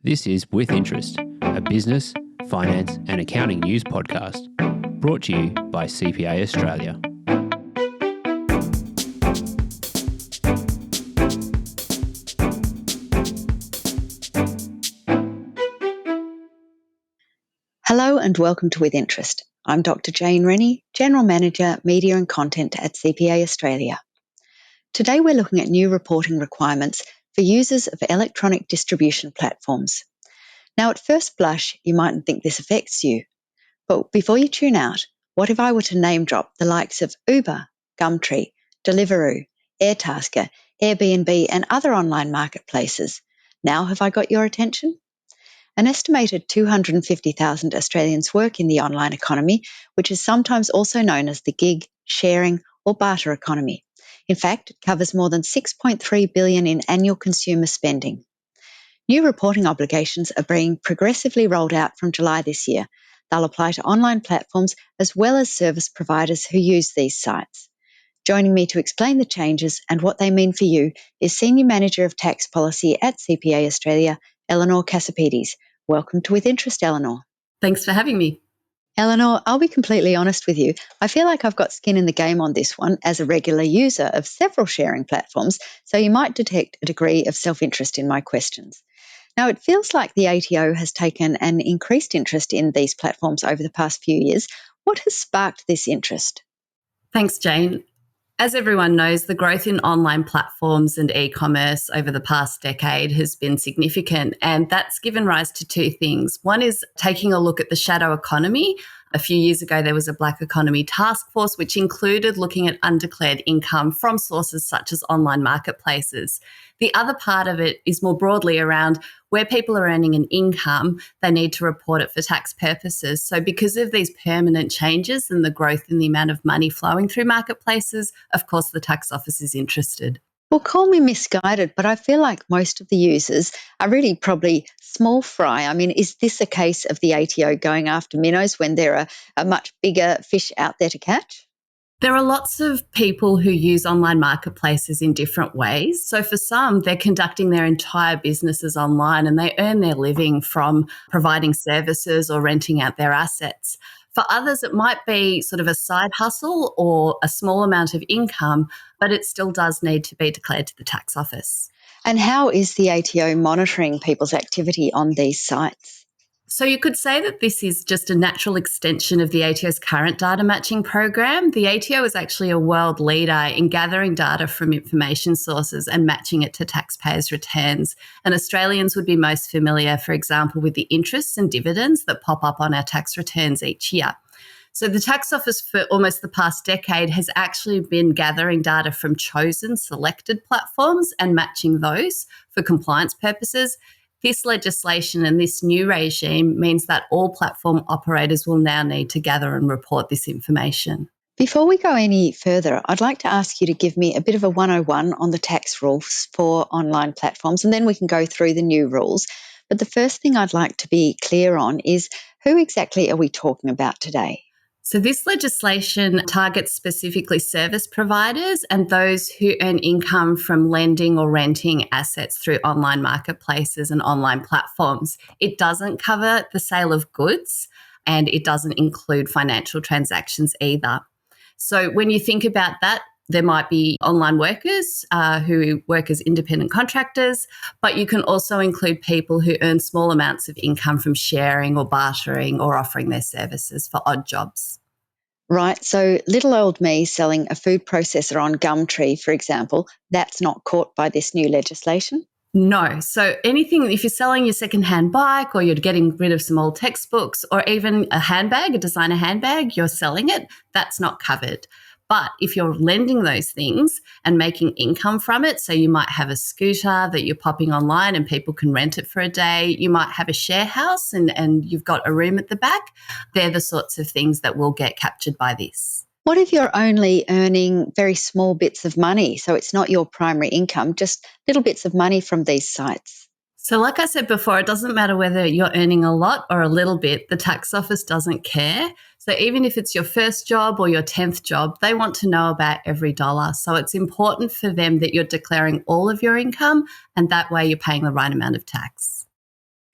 This is With Interest, a business, finance and accounting news podcast brought to you by CPA Australia. Hello and welcome to With Interest. I'm Dr. Jane Rennie, General Manager, Media and Content at CPA Australia. Today we're looking at new reporting requirements for users of electronic distribution platforms. Now at first blush, you mightn't think this affects you, but before you tune out, what if I were to name drop the likes of Uber, Gumtree, Deliveroo, Airtasker, Airbnb and other online marketplaces? Now have I got your attention? An estimated 250,000 Australians work in the online economy, which is sometimes also known as the gig, sharing or barter economy. In fact, it covers more than $6.3 billion in annual consumer spending. New reporting obligations are being progressively rolled out from July this year. They'll apply to online platforms as well as service providers who use these sites. Joining me to explain the changes and what they mean for you is Senior Manager of Tax Policy at CPA Australia, Elinor Kasapidis. Welcome to With Interest, Elinor. Thanks for having me. Elinor, I'll be completely honest with you. I feel like I've got skin in the game on this one as a regular user of several sharing platforms, so you might detect a degree of self-interest in my questions. Now, it feels like the ATO has taken an increased interest in these platforms over the past few years. What has sparked this interest? Thanks, Jane. As everyone knows, the growth in online platforms and e-commerce over the past decade has been significant, and that's given rise to two things. One is taking a look at the shadow economy. A few years ago, there was a Black Economy Task Force, which included looking at undeclared income from sources such as online marketplaces. The other part of it is more broadly around where people are earning an income, they need to report it for tax purposes. So because of these permanent changes and the growth in the amount of money flowing through marketplaces, of course, the tax office is interested. Well, call me misguided, but I feel like most of the users are really probably small fry. I mean, is this a case of the ATO going after minnows when there are a much bigger fish out there to catch? There are lots of people who use online marketplaces in different ways. So for some, they're conducting their entire businesses online and they earn their living from providing services or renting out their assets. For others, it might be sort of a side hustle or a small amount of income, but it still does need to be declared to the tax office. And how is the ATO monitoring people's activity on these sites? So you could say that this is just a natural extension of the ATO's current data matching program. The ATO is actually a world leader in gathering data from information sources and matching it to taxpayers' returns. And Australians would be most familiar, for example, with the interests and dividends that pop up on our tax returns each year. So the tax office for almost the past decade has actually been gathering data from chosen selected platforms and matching those for compliance purposes. This legislation and this new regime means that all platform operators will now need to gather and report this information. Before we go any further, I'd like to ask you to give me a bit of a 101 on the tax rules for online platforms, and then we can go through the new rules. But the first thing I'd like to be clear on is who exactly are we talking about today? So this legislation targets specifically service providers and those who earn income from lending or renting assets through online marketplaces and online platforms. It doesn't cover the sale of goods and it doesn't include financial transactions either. So when you think about that, there might be online workers who work as independent contractors, but you can also include people who earn small amounts of income from sharing or bartering or offering their services for odd jobs. Right, so little old me selling a food processor on Gumtree, for example, that's not caught by this new legislation? No. So anything, if you're selling your secondhand bike or you're getting rid of some old textbooks or even a handbag, a designer handbag, you're selling it, that's not covered. But if you're lending those things and making income from it, so you might have a scooter that you're popping online and people can rent it for a day, you might have a share house and you've got a room at the back, they're the sorts of things that will get captured by this. What if you're only earning very small bits of money, so it's not your primary income, just little bits of money from these sites? So like I said before, it doesn't matter whether you're earning a lot or a little bit, the tax office doesn't care. So even if it's your first job or your 10th job, they want to know about every dollar. So it's important for them that you're declaring all of your income and that way you're paying the right amount of tax.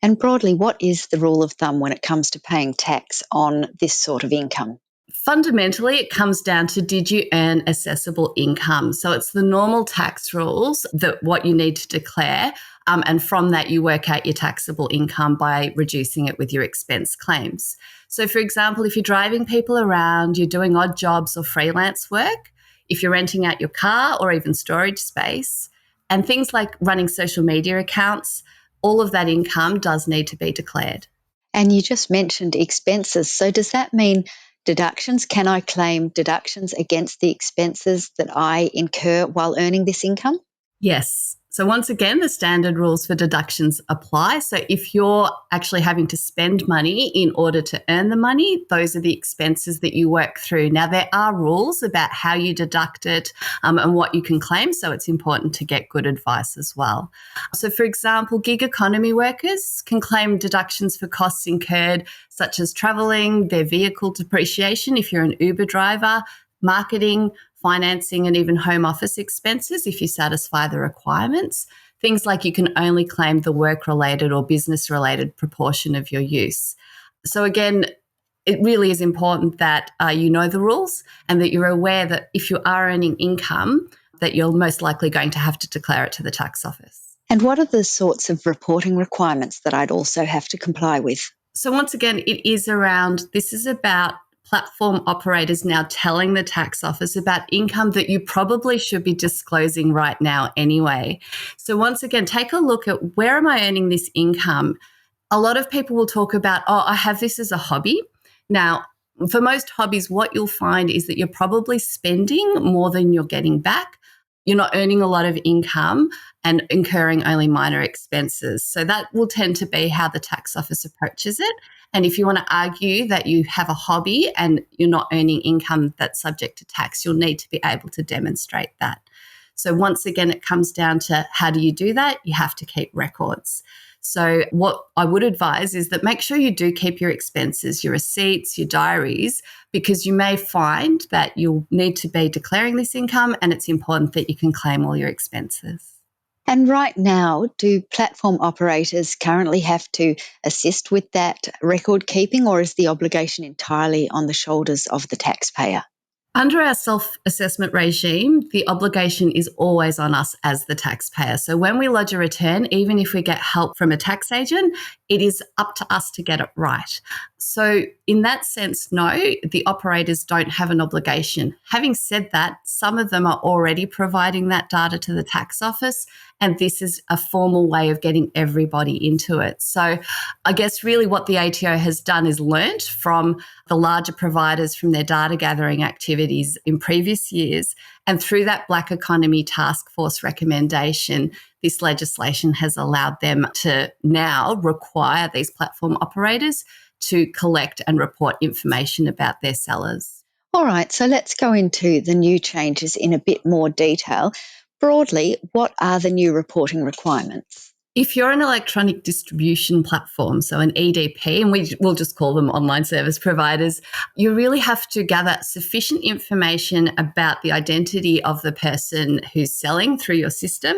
And broadly, what is the rule of thumb when it comes to paying tax on this sort of income? Fundamentally, it comes down to, did you earn assessable income? So it's the normal tax rules that what you need to declare. And from that, you work out your taxable income by reducing it with your expense claims. So for example, if you're driving people around, you're doing odd jobs or freelance work, if you're renting out your car or even storage space, and things like running social media accounts, all of that income does need to be declared. And you just mentioned expenses. So does that mean deductions? Can I claim deductions against the expenses that I incur while earning this income? Yes. So once again, the standard rules for deductions apply. So if you're actually having to spend money in order to earn the money, those are the expenses that you work through. Now, there are rules about how you deduct it and what you can claim. So it's important to get good advice as well. So for example, gig economy workers can claim deductions for costs incurred, such as traveling, their vehicle depreciation if you're an Uber driver, marketing, financing, and even home office expenses if you satisfy the requirements. Things like you can only claim the work-related or business-related proportion of your use. So again, it really is important that you know the rules and that you're aware that if you are earning income, that you're most likely going to have to declare it to the tax office. And what are the sorts of reporting requirements that I'd also have to comply with? So once again, this is about platform operators now telling the tax office about income that you probably should be disclosing right now anyway. So once again, take a look at, where am I earning this income? A lot of people will talk about, I have this as a hobby. Now, for most hobbies, what you'll find is that you're probably spending more than you're getting back. You're not earning a lot of income and incurring only minor expenses. So that will tend to be how the tax office approaches it. And if you want to argue that you have a hobby and you're not earning income that's subject to tax, you'll need to be able to demonstrate that. So once again, it comes down to, how do you do that? You have to keep records. So what I would advise is that make sure you do keep your expenses, your receipts, your diaries, because you may find that you'll need to be declaring this income, and it's important that you can claim all your expenses. And right now, do platform operators currently have to assist with that record keeping, or is the obligation entirely on the shoulders of the taxpayer? Under our self-assessment regime, the obligation is always on us as the taxpayer. So when we lodge a return, even if we get help from a tax agent, it is up to us to get it right. So in that sense, no, the operators don't have an obligation. Having said that, some of them are already providing that data to the tax office, and this is a formal way of getting everybody into it. So I guess really what the ATO has done is learnt from the larger providers from their data gathering activities in previous years. And through that Black Economy Task Force recommendation, this legislation has allowed them to now require these platform operators to collect and report information about their sellers. All right, so let's go into the new changes in a bit more detail. Broadly, what are the new reporting requirements? If you're an electronic distribution platform, so an EDP, and we'll just call them online service providers, you really have to gather sufficient information about the identity of the person who's selling through your system,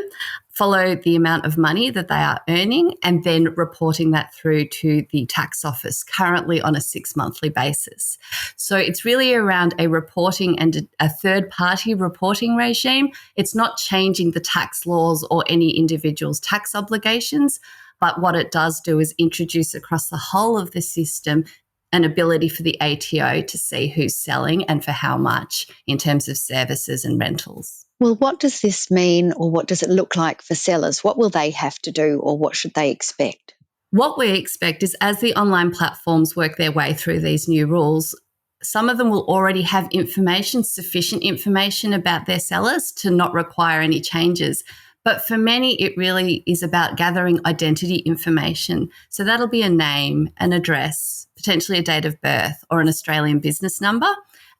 follow the amount of money that they are earning, and then reporting that through to the tax office, currently on a 6-monthly basis. So it's really around a reporting and a third-party reporting regime. It's not changing the tax laws or any individual's tax obligations, but what it does do is introduce across the whole of the system an ability for the ATO to see who's selling and for how much in terms of services and rentals. Well, what does this mean, or what does it look like for sellers? What will they have to do, or what should they expect? What we expect is, as the online platforms work their way through these new rules, some of them will already have sufficient information about their sellers to not require any changes. But for many, it really is about gathering identity information. So that'll be a name, an address, potentially a date of birth, or an Australian business number.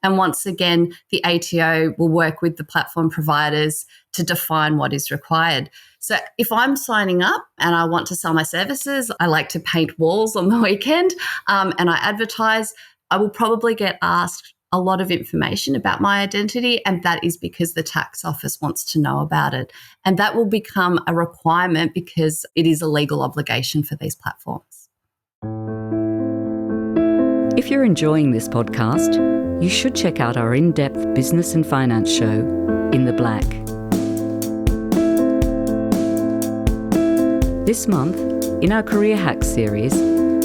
And once again, the ATO will work with the platform providers to define what is required. So if I'm signing up and I want to sell my services, I like to paint walls on the weekend, and I advertise, I will probably get asked a lot of information about my identity, and that is because the tax office wants to know about it. And that will become a requirement because it is a legal obligation for these platforms. If you're enjoying this podcast, you should check out our in-depth business and finance show, In the Black. This month, in our Career Hacks series,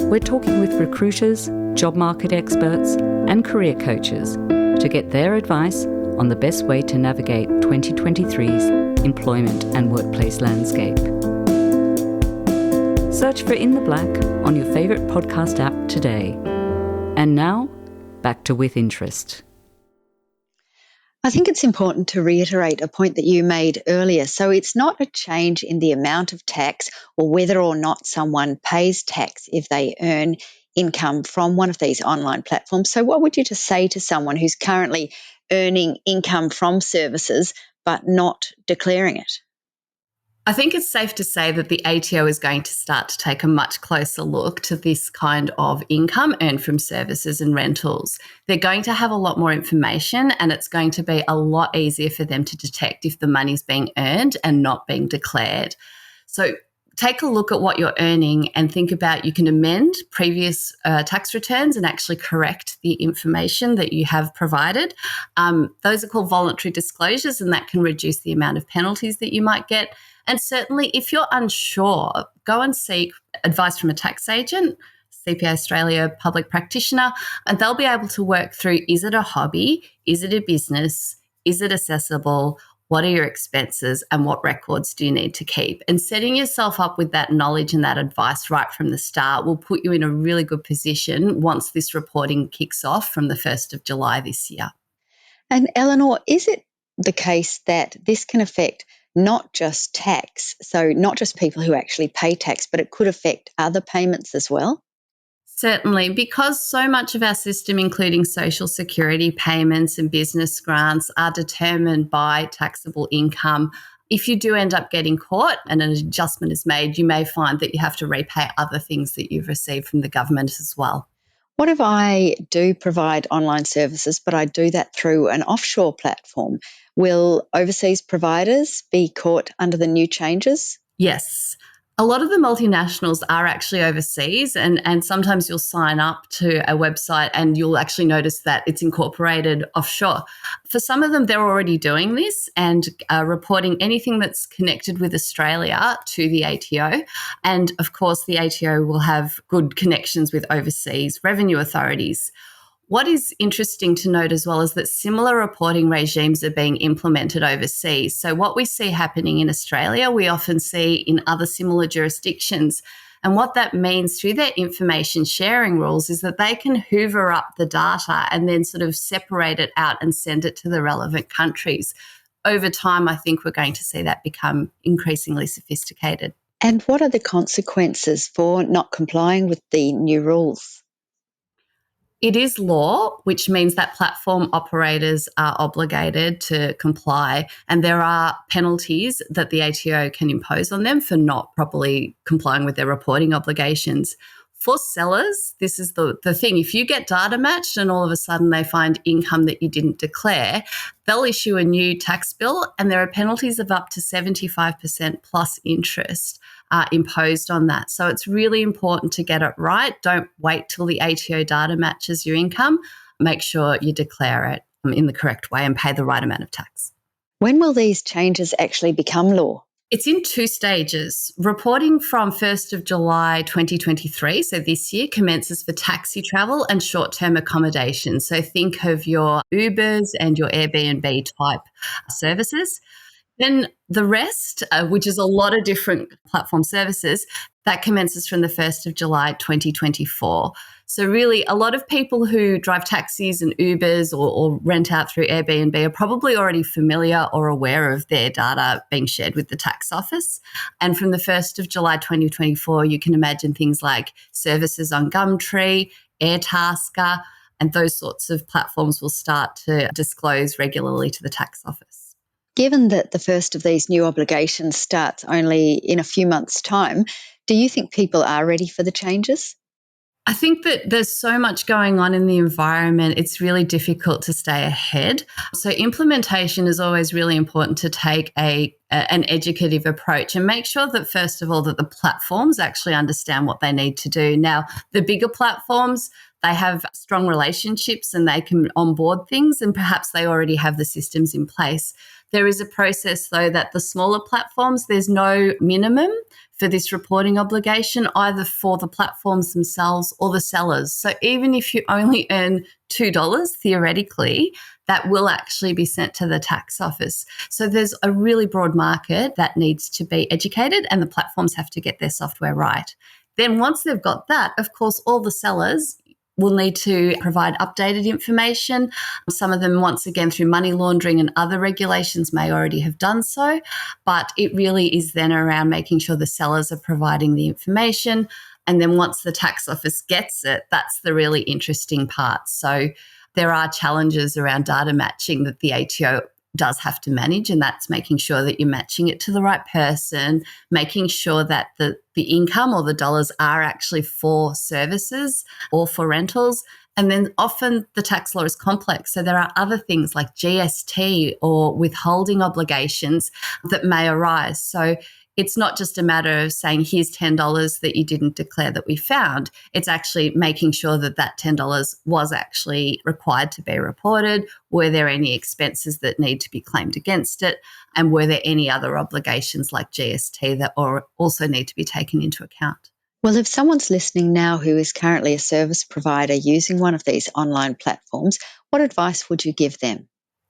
we're talking with recruiters, job market experts, and career coaches to get their advice on the best way to navigate 2023's employment and workplace landscape. Search for In the Black on your favourite podcast app today. And now, back to With Interest. I think it's important to reiterate a point that you made earlier. So it's not a change in the amount of tax or whether or not someone pays tax if they earn income from one of these online platforms. So what would you just say to someone who's currently earning income from services but not declaring it? I think it's safe to say that the ATO is going to start to take a much closer look to this kind of income earned from services and rentals. They're going to have a lot more information, and it's going to be a lot easier for them to detect if the money's being earned and not being declared. So take a look at what you're earning and think about you can amend previous tax returns and actually correct the information that you have provided. Those are called voluntary disclosures, and that can reduce the amount of penalties that you might get. And certainly, if you're unsure, go and seek advice from a tax agent, CPA Australia public practitioner, and they'll be able to work through, is it a hobby? Is it a business? Is it assessable? What are your expenses and what records do you need to keep? And setting yourself up with that knowledge and that advice right from the start will put you in a really good position once this reporting kicks off from the 1st of July this year. And Elinor, is it the case that this can affect not just tax, so not just people who actually pay tax, but it could affect other payments as well? Certainly, because so much of our system, including social security payments and business grants, are determined by taxable income. If you do end up getting caught and an adjustment is made, you may find that you have to repay other things that you've received from the government as well. What if I do provide online services, but I do that through an offshore platform? Will overseas providers be caught under the new changes? Yes. A lot of the multinationals are actually overseas, and sometimes you'll sign up to a website and you'll actually notice that it's incorporated offshore. For some of them, they're already doing this and reporting anything that's connected with Australia to the ATO. And of course, the ATO will have good connections with overseas revenue authorities. What is interesting to note as well is that similar reporting regimes are being implemented overseas. So what we see happening in Australia, we often see in other similar jurisdictions. And what that means through their information sharing rules is that they can hoover up the data and then sort of separate it out and send it to the relevant countries. Over time, I think we're going to see that become increasingly sophisticated. And what are the consequences for not complying with the new rules? It is law, which means that platform operators are obligated to comply, and there are penalties that the ATO can impose on them for not properly complying with their reporting obligations. For sellers, this is the thing. If you get data matched and all of a sudden they find income that you didn't declare, they'll issue a new tax bill, and there are penalties of up to 75% plus interest imposed on that. So it's really important to get it right. Don't wait till the ATO data matches your income. Make sure you declare it in the correct way and pay the right amount of tax. When will these changes actually become law? It's in 2 stages. Reporting from 1st of July 2023, so this year, commences for taxi travel and short-term accommodation. So think of your Ubers and your Airbnb type services. Then the rest, which is a lot of different platform services, that commences from the 1st of July 2024. So really, a lot of people who drive taxis and Ubers or rent out through Airbnb are probably already familiar or aware of their data being shared with the tax office. And from the 1st of July 2024, you can imagine things like services on Gumtree, Airtasker, and those sorts of platforms will start to disclose regularly to the tax office. Given that the first of these new obligations starts only in a few months' time, do you think people are ready for the changes? I think that there's so much going on in the environment, it's really difficult to stay ahead. So implementation is always really important to take an educative approach and make sure that, first of all, that the platforms actually understand what they need to do. Now, the bigger platforms, they have strong relationships and they can onboard things, and perhaps they already have the systems in place. There is a process, though, that the smaller platforms, there's no minimum for this reporting obligation, either for the platforms themselves or the sellers. So even if you only earn $2, theoretically, that will actually be sent to the tax office. So there's a really broad market that needs to be educated, and the platforms have to get their software right. Then once they've got that, of course, all the sellers will need to provide updated information. Some of them, once again, through money laundering and other regulations, may already have done so, but it really is then around making sure the sellers are providing the information. And then once the tax office gets it, that's the really interesting part. So there are challenges around data matching that the ATO does have to manage, and that's making sure that you're matching it to the right person, making sure that the income or the dollars are actually for services or for rentals. And then often the tax law is complex. So there are other things like GST or withholding obligations that may arise. So it's not just a matter of saying, here's $10 that you didn't declare that we found. It's actually making sure that that $10 was actually required to be reported. Were there any expenses that need to be claimed against it? And were there any other obligations like GST that also need to be taken into account? Well, if someone's listening now who is currently a service provider using one of these online platforms, what advice would you give them?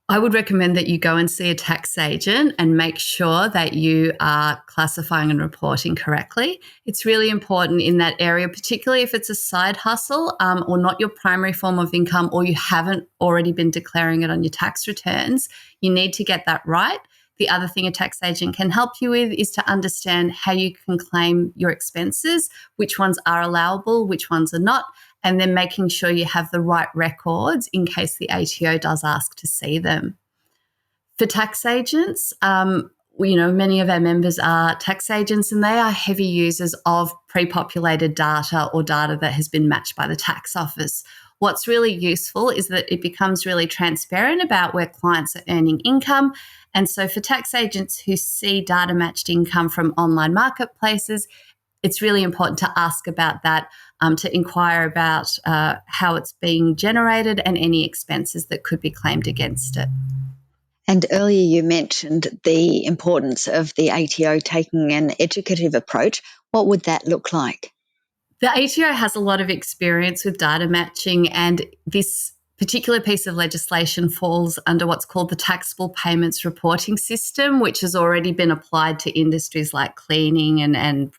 I would recommend that you go and see a tax agent and make sure that you are classifying and reporting correctly. It's really important in that area, particularly if it's a side hustle or not your primary form of income, or you haven't already been declaring it on your tax returns. You need to get that right. The other thing a tax agent can help you with is to understand how you can claim your expenses, which ones are allowable, which ones are not, and then making sure you have the right records in case the ATO does ask to see them. For tax agents, many of our members are tax agents, and they are heavy users of pre-populated data or data that has been matched by the tax office. What's really useful is that it becomes really transparent about where clients are earning income. And so for tax agents who see data matched income from online marketplaces, it's really important to ask about that, to inquire about how it's being generated and any expenses that could be claimed against it. And earlier you mentioned the importance of the ATO taking an educative approach. What would that look like? The ATO has a lot of experience with data matching, and this particular piece of legislation falls under what's called the Taxable Payments Reporting System, which has already been applied to industries like cleaning and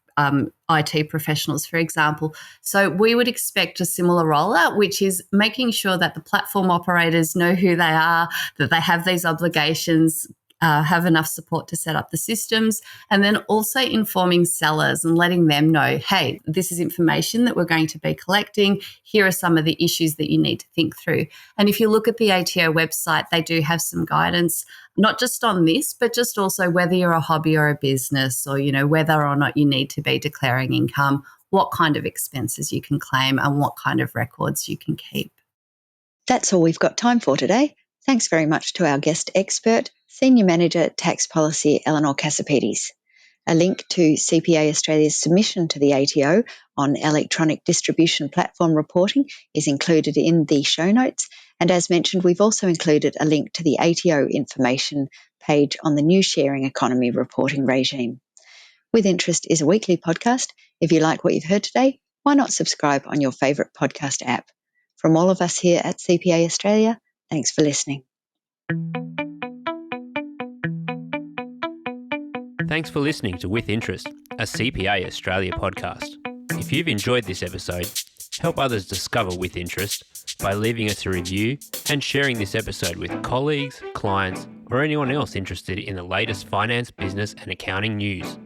IT professionals, for example. So we would expect a similar rollout, which is making sure that the platform operators know who they are, that they have these obligations, have enough support to set up the systems, and then also informing sellers and letting them know, hey, this is information that we're going to be collecting. Here are some of the issues that you need to think through. And if you look at the ATO website, they do have some guidance, not just on this, but just also whether you're a hobby or a business, or, whether or not you need to be declaring income, what kind of expenses you can claim, and what kind of records you can keep. That's all we've got time for today. Thanks very much to our guest expert, Senior Manager Tax Policy, Elinor Kasapidis. A link to CPA Australia's submission to the ATO on electronic distribution platform reporting is included in the show notes. And as mentioned, we've also included a link to the ATO information page on the new sharing economy reporting regime. With Interest is a weekly podcast. If you like what you've heard today, why not subscribe on your favourite podcast app? From all of us here at CPA Australia, thanks for listening. Thanks for listening to With Interest, a CPA Australia podcast. If you've enjoyed this episode, help others discover With Interest by leaving us a review and sharing this episode with colleagues, clients, or anyone else interested in the latest finance, business, and accounting news.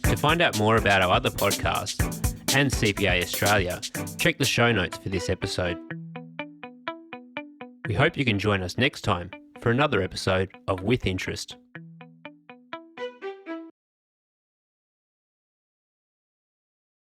To find out more about our other podcasts and CPA Australia, check the show notes for this episode. We hope you can join us next time for another episode of With Interest.